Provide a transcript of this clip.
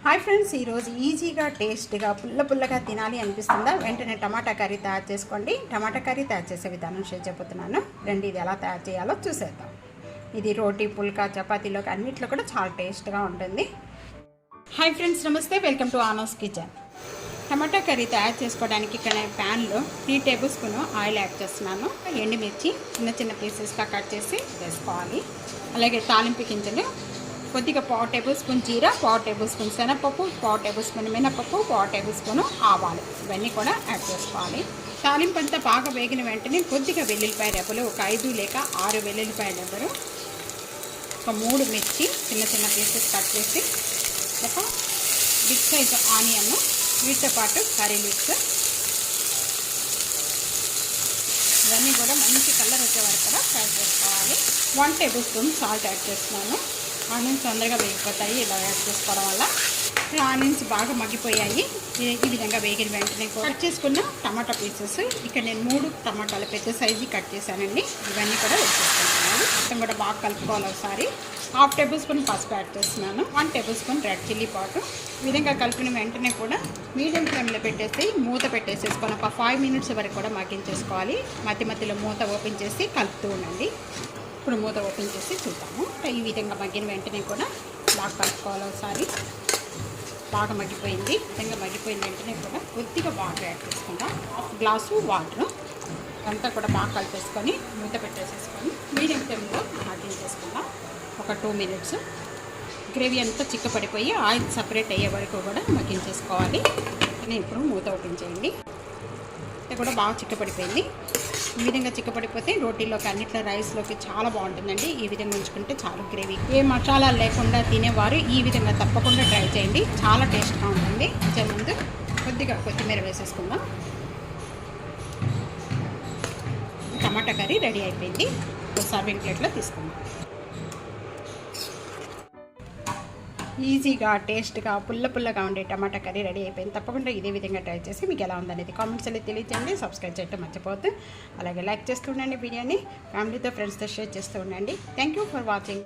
Hi friends, ఈరోజు ఈజీగా టేస్ట్గా పుల్లగా తినాలి అనిపిస్తుందా? వెంటనే టమాటా కర్రీ తయారు చేసుకోండి. టమాటా కర్రీ తయారు చేసే విధానం షేర్ చెబుతున్నాను. రండి, ఇది ఎలా తయారు చేయాలో చూసేద్దాం. ఇది రోటీ, పుల్కా, చపాతీలోకి అన్నిట్లో కూడా చాలా టేస్ట్గా ఉంటుంది. హాయ్ ఫ్రెండ్స్, నమస్తే, వెల్కమ్ టు ఆనోస్ కిచెన్. టమాటా కర్రీ తయారు చేసుకోవడానికి ఇక్కడ ప్యాన్లో 3 టేబుల్ స్పూన్ ఆయిల్ యాడ్ చేస్తున్నాను. ఎండుమిర్చి చిన్న పీసెస్గా కట్ చేసి వేసుకోవాలి. అలాగే తాలింపు గింజలు కొద్దిగా 1/4 టేబుల్ స్పూన్ జీరా, 1/4 టేబుల్ స్పూన్ శనగపప్పు, 1/4 టేబుల్ స్పూన్ మినపప్పు, 1/4 టేబుల్ స్పూన్ ఆవాలు, ఇవన్నీ కూడా యాడ్ చేసుకోవాలి. తాలింపు అంతా బాగా వేగిన వెంటనే కొద్దిగా వెల్లుల్లిపాయ రెబ్బలు, ఒక 5 లేక 6 వెల్లుల్లిపాయ రెబ్బలు, ఒక 3 మిర్చి చిన్న పీసెస్ కట్ చేసి, ఒక బిగ్ సైజ్ ఆనియన్, వీటితో పాటు కర్రీ లీవ్స్, ఇవన్నీ కూడా మంచి కలర్ వచ్చే వరకు కూడా ఫ్రై చేసుకోవాలి. 1 టేబుల్ స్పూన్ సాల్ట్ యాడ్ చేస్తున్నాను. ఆనియన్స్ తొందరగా వేగిపోతాయి ఇలా యాడ్ చేసుకోవడం వల్ల. ఆనియన్స్ బాగా మగ్గిపోయాయి. ఈ విధంగా వేగిన వెంటనే కట్ చేసుకున్న టమాటా పీసెస్, ఇక్కడ నేను 3 టమాటాలు పెద్ద సైజు కట్ చేశానండి. ఇవన్నీ కూడా వేసేసుకుంటున్నాను. మొత్తం కూడా బాగా కలుపుకోవాలి. ఒకసారి 1/2 టేబుల్ స్పూన్ పసుపు యాడ్ చేస్తున్నాను. 1 table spoon red chilli powder. ఈ విధంగా కలిపిన వెంటనే కూడా మీడియం ఫ్లేమ్లో పెట్టేసి మూత పెట్టేసేసుకొని ఒక 5 మినిట్స్ వరకు కూడా మగ్గించేసుకోవాలి. మధ్యలో మూత ఓపెన్ చేసి కలుపుతూ ఉండండి. ఇప్పుడు మూత ఓపెన్ చేసి చూద్దాము. ఈ విధంగా మగ్గిన వెంటనే కూడా బాగా కలుపుకోవాలి. ఒకసారి బాగా మగ్గిపోయింది. ఈ విధంగా మగ్గిపోయిన వెంటనే కూడా కొద్దిగా వాటర్ యాడ్ చేసుకుంటాం. 1/2 గ్లాసు వాటర్ అంతా కూడా బాగా కలిపేసుకొని మూత పెట్టేసేసుకొని మీడియం ఫ్లేమ్లో మగ్గించేసుకుందాం. ఒక 2 మినిట్స్. గ్రేవీ అంతా చిక్కపడిపోయి ఆయిల్ సపరేట్ అయ్యే వరకు కూడా మగ్గించేసుకోవాలి. ఇప్పుడు మూత ఓపెన్ చేయండి. ఇది కూడా బాగా చిక్కపడిపోయింది. ఈ విధంగా చిక్కపడిపోతే రోటీలోకి అన్నిట్లో రైస్లోకి చాలా బాగుంటుందండి. ఈ విధంగా ఉంచుకుంటే చాలా గ్రేవీ. ఏ మసాలాలు లేకుండా తినేవారు ఈ విధంగా తప్పకుండా ట్రై చేయండి. చాలా టేస్ట్గా ఉంటుంది. ముందు కొద్దిగా కొత్తిమీర వేసేసుకుందాం. టమాటా కర్రీ రెడీ అయిపోయింది. సర్వింగ్ ప్లేట్లో తీసుకుందాం. ఈజీగా టేస్ట్గా పుల్లగా ఉండే టమాటా కర్రీ రెడీ అయిపోయింది. తప్పకుండా ఇదే విధంగా ట్రై చేసి మీకు ఎలా ఉందనేది కామెంట్స్లో తెలియజేయండి. సబ్స్క్రైబ్ చేయడం మర్చిపోద్దు. అలాగే లైక్ చేస్తూ ఉండండి. వీడియోని ఫ్యామిలీతో, ఫ్రెండ్స్తో షేర్ చేస్తూ ఉండండి. Thank you for watching.